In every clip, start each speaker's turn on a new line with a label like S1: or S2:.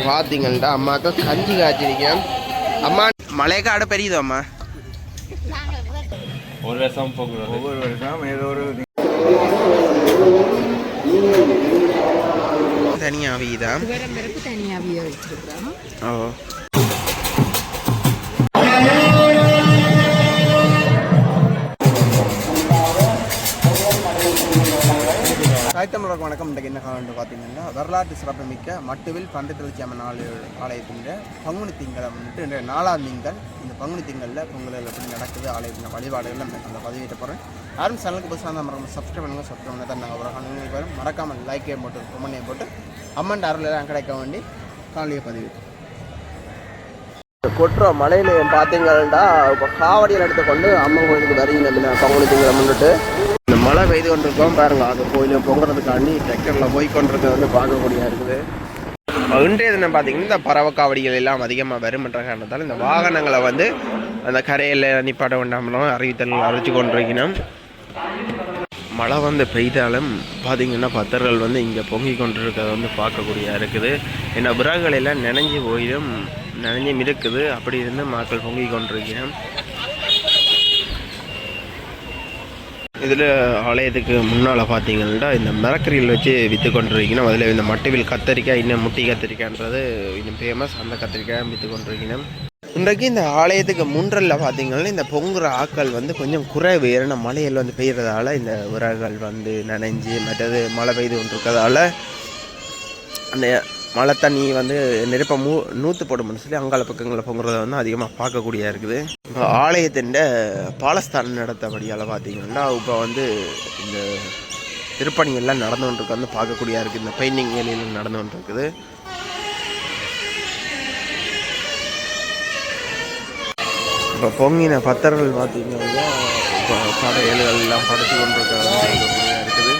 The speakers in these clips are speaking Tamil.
S1: பாத்தீங்கள்டா அம்மாக்கு கஞ்சி காய்ச்சிருக்கேன். அம்மா மழைக்காடு பெரியுது அம்மா.
S2: ஒரு வருஷம் போகிறோம், ஒவ்வொரு வருஷம் ஏதோ ஒரு
S1: தனியாவிதான்
S3: தனியாவியா வச்சிருக்கிறோம்.
S1: ஓ தாய்த்தமிழருக்கு வணக்கம். இன்றைக்கு என்ன காலம்னு பார்த்தீங்கன்னா வரலாற்று சிறப்புமிக்க மட்டுவில் பண்டத்தெழுச்சி அம்மன் ஆலயத்தின் பங்குனி திங்கள் வந்துட்டு இன்றைய 4ஆம் திங்கள். இந்த பங்குனி திங்களில் பொங்கல் எப்படி நடக்குது, ஆலயத்தின் வழிபாடுகள் அந்த பதிவிட்ட போகிறேன். யாரும் சேனலுக்கு புதுசாக இருந்தால் மறக்காம சப்ஸ்கிரைப் பண்ணுங்கள். சப்ஸ்கிரைப் பண்ணி தான் நாங்கள் ஒரு காலையில் வரும். மறக்காமல் லைக்கே போட்டு கொமனையை போட்டு அம்மன் அருளெல்லாம் கிடைக்க வேண்டி காலையை பதிவிட்டு கொட்டுற மலையில பார்த்தீங்கன்னா இப்போ காவடியில் எடுத்துக்கொண்டு அம்மன் கோயிலுக்கு வரீங்க பங்குனி திங்களை முன்னிட்டு இந்த மழை பெய்து கொண்டிருக்கோம் பாருங்க. அது கோயிலுக்கு பொங்குறதுக்காண்டி டிராக்டரில் போய் கொண்டிருக்க வந்து பார்க்கக்கூடியா இருக்குது. இன்றைய தினம் பார்த்தீங்கன்னா இந்த பறவை காவடிகள் எல்லாம் அதிகமாக வரும்ன்ற காரணத்தால் இந்த வாகனங்களை வந்து அந்த கரையில் நிப்பாட்ட வேண்டாமலும் அறிவிச்சு கொண்டிருக்கணும். மழை வந்து பெய்தாலும் பார்த்தீங்கன்னா பக்தர்கள் வந்து இங்கே பொங்கி கொண்டிருக்கிறத வந்து பார்க்கக்கூடியா இருக்குது. ஏன்னா விறகுகள் எல்லாம் நனைஞ்சும் இருக்குது. அப்படி இருந்து மக்கள் பொங்கி கொண்டிருக்கணும். இதில் ஆலயத்துக்கு முன்னால் பார்த்தீங்கன்னா இந்த மரக்கறியில் வச்சு விற்று கொண்டிருக்கணும். அதில் இந்த மட்டுவில் கத்திரிக்காய், இன்னும் முட்டி கத்திரிக்காய்ன்றது இன்னும் ஃபேமஸ். அந்த கத்திரிக்காய் விற்று கொண்டிருக்கணும். இன்றைக்கு இந்த ஆலயத்துக்கு முன்றல்ல பார்த்தீங்கன்னா இந்த பொங்குற ஆக்கள் வந்து கொஞ்சம் குறைவு. ஏன்னா மழையில் வந்து பெய்கிறதால இந்த விறகுகள் வந்து நனைஞ்சு மற்றது மழை பெய்து கொண்டிருக்கிறதால அந்த மழை தண்ணி வந்து நெருப்பை நூற்று போடும்னு சொல்லி அங்காள பக்கங்களில் பொங்குறத வந்து அதிகமாக பார்க்கக்கூடியா இருக்குது. இப்போ ஆலயத்தின் பாலஸ்தானம் நடத்தபடியால் பார்த்தீங்கன்னா இப்போ வந்து இந்த திருப்பணிகள்லாம் நடந்து கொண்டிருக்கு வந்து பார்க்கக்கூடியா இருக்குது. இந்த பெயிண்டிங் வேலையில் நடந்து கொண்டிருக்குது. இப்போ பொங்கின பக்தர்கள் பார்த்தீங்கன்னா இப்போ படையல்கள் எல்லாம் படைச்சு கொண்டிருக்கிறது இருக்குது.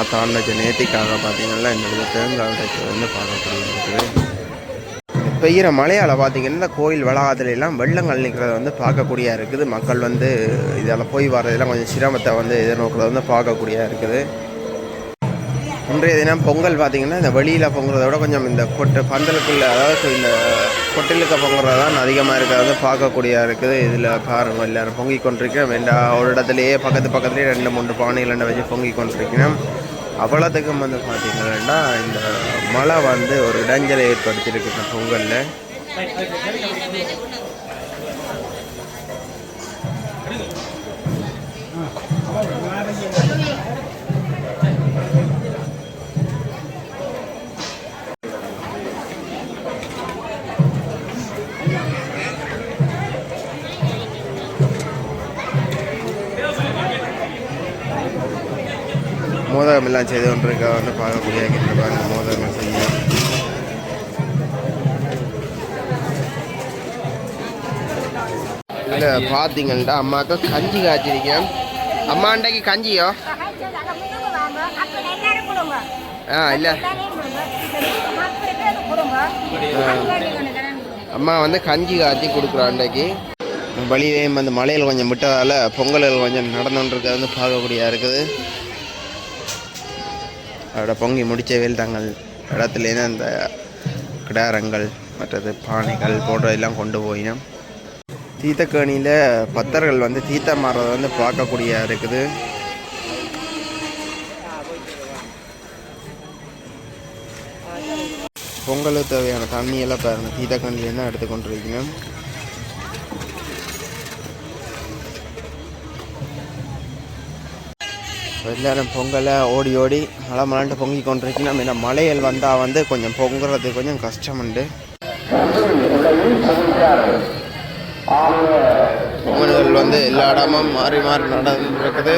S1: அம்மா தான் வச்ச நேர்த்திக்காக பார்த்தீங்கன்னா இந்த இடத்துல தேங்காய் உடைச்சு வந்து பார்க்கக்கூடிய இருக்குது. பெய்கிற மழையால் பார்த்தீங்கன்னா இந்த கோயில் வளாகத்துலாம் வெள்ளங்கள் நிற்கிறத வந்து பார்க்கக்கூடியா இருக்குது. மக்கள் வந்து இதில் போய் வர்றதெல்லாம் கொஞ்சம் சிரமத்தை வந்து எதிர்நோக்கிறத வந்து பார்க்கக்கூடியா இருக்குது. இன்றைய தினம் பொங்கல் பார்த்திங்கன்னா இந்த வெளியில் பொங்குறத விட கொஞ்சம் இந்த பந்தலுக்குள்ள, அதாவது இந்த கொட்டிலுக்கு பொங்குறது தான் அதிகமாக இருக்கிறத பார்க்கக்கூடியா இருக்குது. இதில் பாருங்கள் எல்லோரும் பொங்கி கொண்டிருக்கிறோம். ஒரு இடத்துலையே பக்கத்துலேயே 2-3 பானைகள் வச்சு பொங்கி கொண்டிருக்கிறோம். அவ்வளோத்துக்கும் வந்து பார்த்திங்கன்னா இந்த மழை வந்து ஒரு இடைஞ்சலை ஏற்படுத்தியிருக்கு இந்த பொங்கலில். மோதகம் எல்லாம் செய்து கொண்டிருக்க வந்து பார்க்கக்கூடிய பாருங்க மோதகங்கள் செய்ய. இல்லை பார்த்தீங்கள்டா அம்மாவுக்கு கஞ்சி காய்ச்சிருக்கேன். அம்மா அண்டைக்கு கஞ்சியோ? இல்லை அம்மா வந்து கஞ்சி காய்ச்சி கொடுக்குறோம் அண்டைக்கு. வழியிலே வந்து மலையில் கொஞ்சம் விட்டதால் பொங்கல்கள் கொஞ்சம் நடந்துகிட்டு வந்து பார்க்கக்கூடியா இருக்குது. அதோட பொங்கி முடிச்சவேல் தங்கள் இடத்துலேருந்து அந்த கிடாரங்கள் மற்றது பானைகள் போன்றதெல்லாம் கொண்டு போயினோம். தீர்த்தக்கேணியில் பக்தர்கள் வந்து தீர்த்தம் மாறுறதை வந்து பார்க்கக்கூடிய இருக்குது. பொங்கலுக்கு தேவையான தண்ணியெல்லாம் பாருங்கள் தீர்த்தக்கேணிலேருந்து தான் எடுத்துக்கொண்டு இருக்கணும். எல்லாரும் பொங்கலை ஓடி ஓடி மழை பொங்கி கொண்டிருக்கணும். ஏன்னா மலைகள் வந்தால் வந்து கொஞ்சம் பொங்குறது கொஞ்சம் கஷ்டமுண்டு. பொங்கல்கள் வந்து எல்லா இடமும் மாறி மாறி நடந்துருக்குது.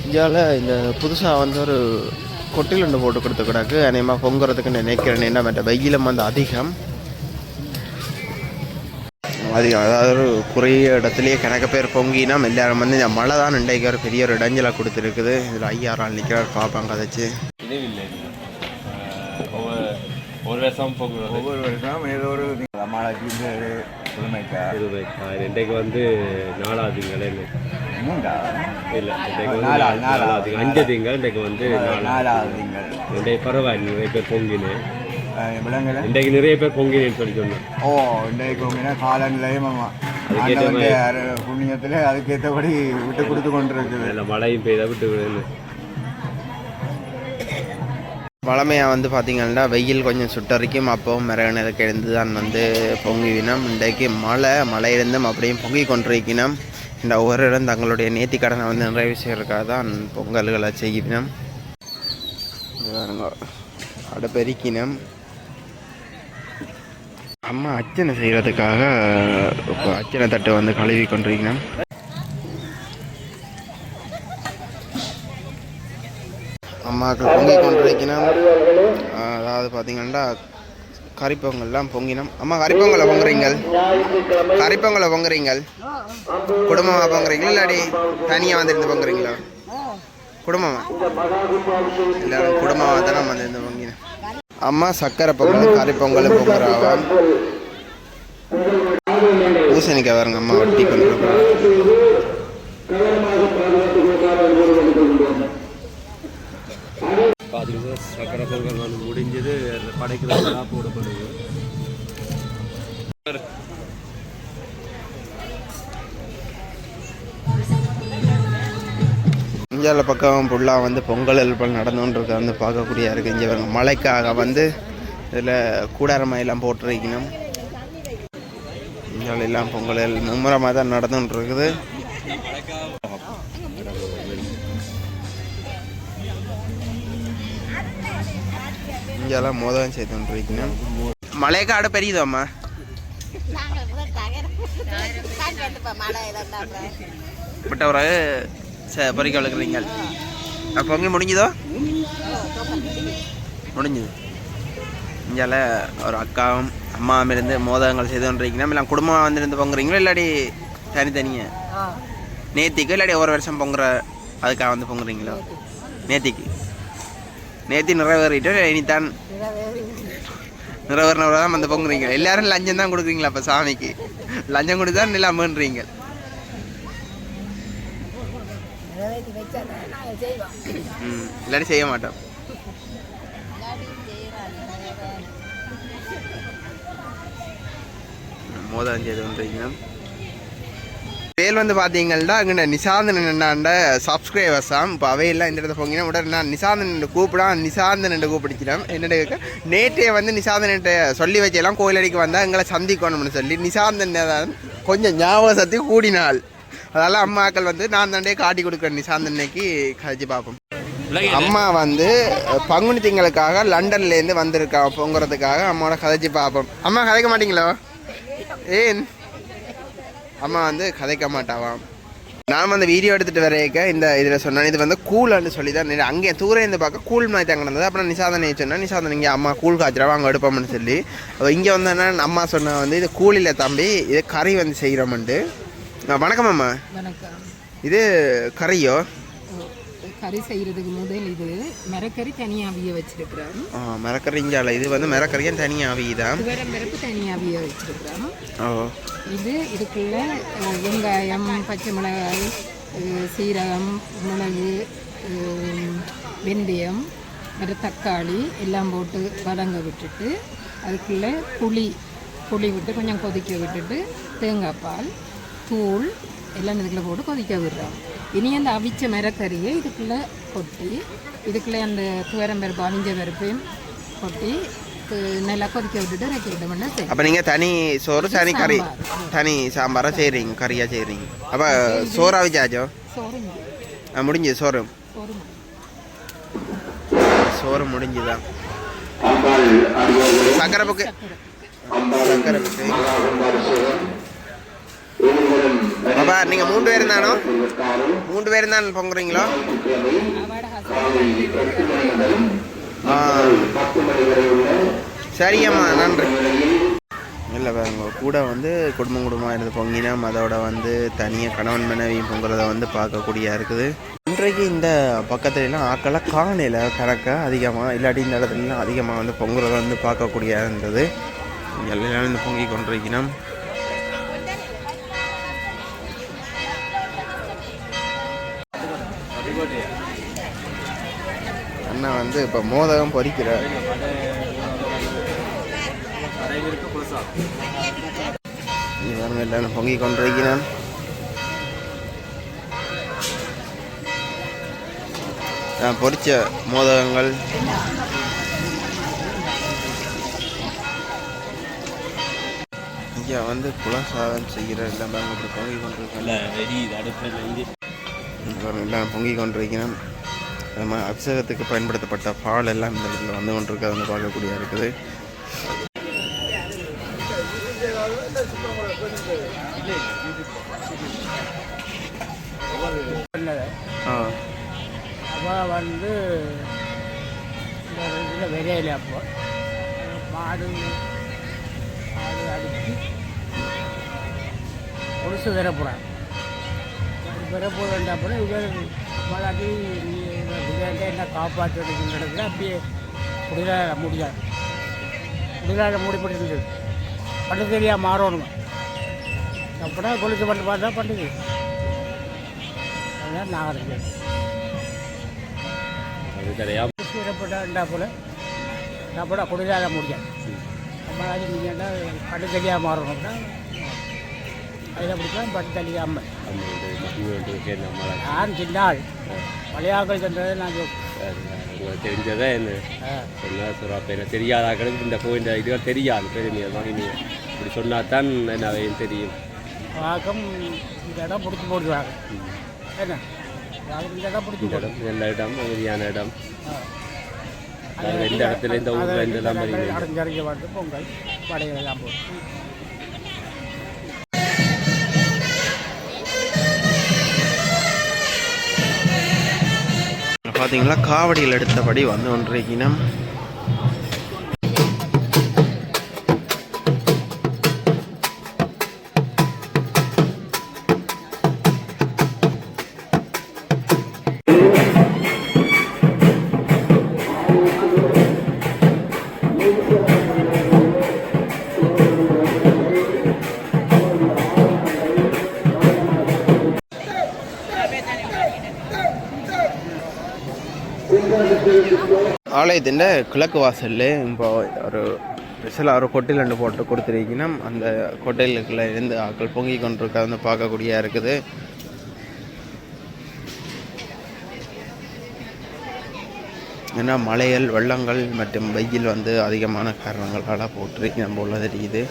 S1: இந்தியாவில் இந்த புதுசாக வந்து ஒரு கொட்டில் ஒன்று போட்டு கொடுத்து கிடக்கு. அநேகமாக பொங்குறதுக்கு நினைக்கிறேன். என்ன மற்ற வெயிலும் வந்து அதிகம், அதாவது ஒரு குறைய இடத்துலையே கணக்க பேர் பொங்கினா எல்லாரும் வந்து இந்த மழை தான் இன்றைக்கு ஒரு பெரிய ஒரு இடைஞ்சலாக கொடுத்துருக்குது. இதில் 5-6 ஆள் நிற்கிறார் பார்ப்பாங்க கதைச்சு.
S2: ஒவ்வொரு வருஷம் ஏதோ ஒரு மழைக்கு
S4: இன்றைக்கு வந்து 4ஆவது திங்கள் இல்லை, இன்றைக்கு வந்து 5 திங்கள். இன்றைக்கு வந்து 4ஆவது திங்கள். இன்றைக்கு பரவாயில்லை, நிறைய பேர் பொங்கினேன். இன்றைக்கு நிறைய பேர் பொங்கினேன்னு சொல்லி சொன்னேன்.
S2: இன்றைக்கு பொங்கினா காலநிலையும் புண்ணியத்தில் அதுக்கேற்றபடி விட்டு கொடுத்து கொண்டு இருக்குது.
S4: இல்லை மழையும் பெய்த விட்டு விடுன்னு.
S1: வளமையாக வந்து பார்த்திங்கன்னா வெயில் கொஞ்சம் சுட்டரிக்கும். அப்போவும் மிரகனதுக்கு எழுந்து தான் வந்து பொங்குவினோம். இன்றைக்கு மழையிலிருந்தும் அப்படியும் பொங்கி கொண்டிருக்கணும். இந்த ஒவ்வொரு இடம் தங்களுடைய நேர்த்தி கடனை வந்து நிறைவு செய்யறதுக்காக தான் பொங்கல்களை செய்யணும். அடுப்பெருக்கினம். அம்மா அர்ச்சனை செய்கிறதுக்காக அர்ச்சனை தட்டை வந்து கழுவி கொண்டிருக்கணும். அம்மாவுக்கு பொங்கி கொண்டிருக்கணும். அதாவது பார்த்தீங்கன்னா கறிப்பொங்கல்லாம் பொங்கினோம். அம்மா கறிப்பொங்கலை பொங்குறீங்கள்? கறிப்பொங்கலை பொங்குறீங்கள் குடும்பமாக பொங்குறீங்களா இல்லாடி தனியாக வந்துருந்து பொங்குறீங்களா? குடும்பமாக எல்லாரும் குடும்பமாக தானே வந்துருந்து பொங்கினேன். அம்மா சக்கரை பொங்கல் கறிப்பொங்கலும் பொங்குறாவா. பூசணிக்காய் வருங்க அம்மா வட்டி கொண்டு
S4: சக்கரை பொங்கல் வந்து முடிஞ்சது. படைக்கிறதுலாம் போடப்படுது.
S1: இந்தியாவில் பக்கம் ஃபுல்லாக வந்து பொங்கல் நடந்துகிட்டு வந்து பார்க்கக்கூடிய இருக்குது. இங்கே வருங்க மழைக்காக வந்து இதில் கூடாரமாயெல்லாம் போட்டிருக்கணும். இந்தியாவில் எல்லாம் பொங்கல் மும்முரமாக தான் நடந்துகிட்டு இருக்குது. இங்கெல்லாம் மோதகம் செய்து கொண்டிருக்கணும். மழைக்காடு பெரியதோம்மா விட்டவராக பறிக்க வளர்க்குறீங்க. பொங்கி முடிஞ்சதோ? முடிஞ்சது. இங்கால ஒரு அக்காவும் அம்மாவும் இருந்து மோதகங்கள் செய்து கொண்டிருக்கீங்கன்னா எல்லாம் குடும்பமாக வந்து இருந்து பொங்குறீங்களோ இல்லாடி தனித்தனியாக நேத்திக்கு இல்லாடி ஒரு வருஷம் பொங்குற அதுக்காக வந்து பொங்குறீங்களோ நேத்திக்கு நேத்தி நிறைவேறிட்டு இனித்தான் நிறைவேறினவரை தான் வந்து பொங்குறீங்க எல்லாரும் லஞ்சம் தான் கொடுக்குறீங்களா அப்போ சாமிக்கு லஞ்சம் கொடுத்து தான் எல்லாம் வேண்டுறீங்க இல்லாட்டி செய்ய மாட்டோம் மோதம் செய்து கொண்டிருக்கீங்க பேர் வந்து பார்த்தீங்கன்னா அங்கே நிசாந்தன் என்னாண்ட சப்ஸ்கிரைபர்ஸாம் இப்போ அவையெல்லாம் இந்த இடத்துல போங்கன்னா உடனே நான் நிசாந்தன் கூப்பிடா நிசாந்தன் கூப்பிடிச்சிட்டேன் என்னென்ன நேற்றே வந்து நிசாந்தன் சொல்லி வச்செல்லாம் கோயிலடிக்கு வந்தால் எங்களை சந்திக்கணும்னு சொல்லி நிசாந்தன் தான் கொஞ்சம் ஞாபக சக்தி கூடினாள் அதெல்லாம் அம்மாக்கள் வந்து நான் தாண்டே காட்டி கொடுக்குறேன் நிசாந்தன்னைக்கு கழிச்சு பார்ப்போம் அம்மா வந்து பங்குனி திங்களுக்காக லண்டன்லேருந்து வந்திருக்கா பொங்குறதுக்காக அம்மாவோட கதைச்சு பார்ப்போம் அம்மா கதைக்க மாட்டீங்களோ ஏன் அம்மா வந்து கதைக்க மாட்டாவாம் நான் வந்து வீடியோ எடுத்துகிட்டு வரைக்க இந்த இதில் சொன்னேன் இது வந்து கூல்னு சொல்லி தான் அங்கே தூரம் இருந்து பார்க்க கூல் மாதிரி தாங்க நடந்தது அப்புறம் நிசாதனை சொன்னால் நிசாதனை இங்கே அம்மா கூழ் காய்ச்சிடாவா அங்கே எடுப்போம்னு சொல்லி இங்கே வந்தேன்னா அம்மா சொன்ன வந்து இது கூலில் தம்பி இது கறி வந்து செய்கிறோம்ட்டு வணக்கம் அம்மா
S3: வணக்கம்
S1: இது கறியோ
S3: கறி செய்கிறதுக்கு முதல் இது மரக்கறி தனியாக அவிய வச்சிருக்கிறோம்
S1: மரக்கறிஞ்சால இது வந்து மரக்கறியும் தனியாக அவியுதான்
S3: பருப்பு தனியாக அவிய வச்சிருக்கிறோம்
S1: ஓ
S3: இது இதுக்குள்ள வெங்காயம் பச்சை மிளகாய் சீரகம் மிளகு வெந்தயம் வேறு தக்காளி எல்லாம் போட்டு வதங்க விட்டுட்டு அதுக்குள்ளே புளி விட்டு கொஞ்சம் கொதிக்க விட்டுட்டு தேங்காய் பால் தூள் எல்லாம் இதுக்குள்ளே போட்டு கொதிக்க விடுறோம் இனி அந்த அவிச்ச மரக்கறியை இதுக்குள்ளே கொட்டி இதுக்குள்ளே அந்த துவரம்பருப்பு அவிஞ்ச பருப்பையும் கொட்டி நல்லா கொதிக்க விட்டுட்டு இறக்கி விட்டோம்னா சரி.
S1: அப்போ நீங்கள் தனி சோறு தனி கறி தனி சாம்பாராக செய்கிறீங்க கறியாக செய்கிறீங்க அப்போ சோறு அவிச்சாச்சோ
S3: சோறு
S1: முடிஞ்சு சோறு முடிஞ்சுதான் சக்கரை புக்கு அப்பா நீங்கள் 3 பேர் தானோ 3 பேர் தான் பொங்குறீங்களோ சரியம்மா நன்றி இல்லை அவங்க கூட வந்து குடும்பமாக இருந்து பொங்கினா அதோட வந்து தனியாக கணவன் மனைவியும் பொங்குறத வந்து பார்க்கக்கூடியா இருக்குது இன்றைக்கு இந்த பக்கத்துலலாம் ஆக்கெல்லாம் காணையில் கணக்காக அதிகமாக இல்லாட்டி இந்த இடத்துலலாம் அதிகமாக வந்து பொங்குறத வந்து பார்க்கக்கூடியா இருந்தது எல்லாம் இந்த பொங்கி கொண்டிருக்கணும் அண்ணா வந்து இப்போ மோதகம் பொறிக்கிறார் எல்லாம் பொங்கி கொண்டிருக்கிறான் பொரிச்ச மோதகங்கள் இங்கே வந்து குலசாதம் செய்கிற எல்லாம் அப்படி பொங்கி கொண்டிருக்கேன் எல்லாம் பொங்கி கொண்டிருக்கிறேன் அது மாதிரி அபிஷேகத்துக்கு பயன்படுத்தப்பட்ட பால் எல்லாம் இந்த இடத்துல வந்து கொண்டிருக்கிறது வந்து பார்க்கக்கூடிய இருக்குது
S5: அப்போ வந்து இந்த இதில் விரையில அப்போ மாடு அடித்து பொருசு விரப்புறான் விரப்ப வேண்டாப்போ இவர் மலாட்டி என்ன காப்பாற்றுறதுக்கு இடத்துல அப்படியே குடிலாக முடியாது குடிலாக மூடிப்பட்டு இருந்தது பண்டு தெரியாக மாறணுங்க அப்படின்னா கொளுத்து பண்ணி பார்த்தா பண்ணுது அதுதான் நாகரிகம் விடப்பட்டா போல் சாப்பிட குடிலாக முடியாது நம்மளாச்சும் நீங்கள்டா பண்டு தெரியாக மாறணும்னா அதில் பிடிக்கலாம் பட்டு தள்ளி அம்மை நான் சின்ன ஆள் மலையாக்கள் சென்றதை நான்
S4: தெரிஞ்சதே என்ன சொன்னா அப்போ என்ன தெரியாத ஆக்களுக்கு இந்த கோயில் இதுகள் தெரியாது பெருமையாக நீ இப்படி சொன்னாதான் என்ன அவையும் தெரியும்
S5: வாக்கம் இந்த இடம் பிடிச்சி போடுவாங்க என்ன இந்த இடம் பிடிச்சி
S4: இடம் நல்ல இடம் அமைதியான இடம் எந்த இடத்துல இந்த ஊரில் இந்த எல்லாம்
S5: அடைஞ்சறிஞ்ச வந்து பொங்கல் படையெல்லாம் போட்டு
S1: பார்த்தீங்களா காவடியில் எடுத்தபடி வந்து ஒன்றைக்கினம் ஆலயத்தின் கிழக்கு வாசலில் இப்போ ஒரு ஸ்பெஷலாக ஒரு கொட்டையில் ரெண்டு போட்டு கொடுத்துருக்கீங்கன்னா அந்த கொட்டையிலுக்குள்ள இருந்து ஆக்கள் பொங்கி கொண்டிருக்க வந்து பார்க்கக்கூடியா இருக்குது. ஏன்னா மலைகள் வெள்ளங்கள் மற்றும் வெயில் வந்து அதிகமான காரணங்களால் போட்டிருக்கீங்க போல தெரியுது.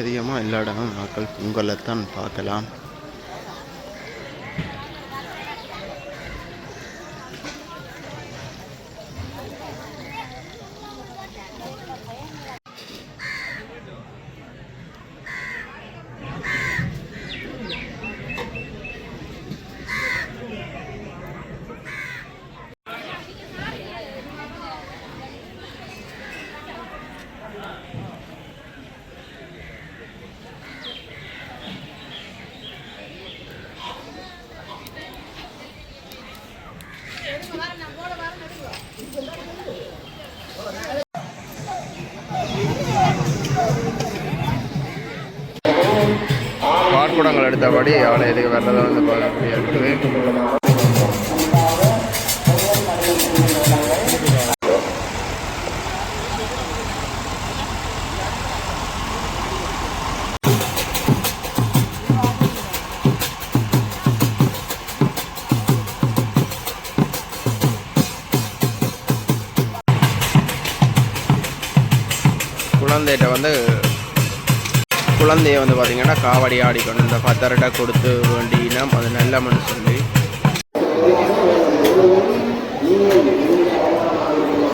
S1: அதிகமாக எல்லா இடமும் மக்கள் பொங்கலைத்தான் பார்க்கலாம். பாட்குடங்கள் எடுத்தபடி ஆலயத்துக்கு வர்றதை வந்து பார்க்கக்கூடிய இருக்குது. குழந்தைய வந்து பார்த்திங்கன்னா காவடி ஆடிக்கணும். இந்த 10 ரூபா கொடுத்து வேண்டினா அது நல்ல மனு சொல்லி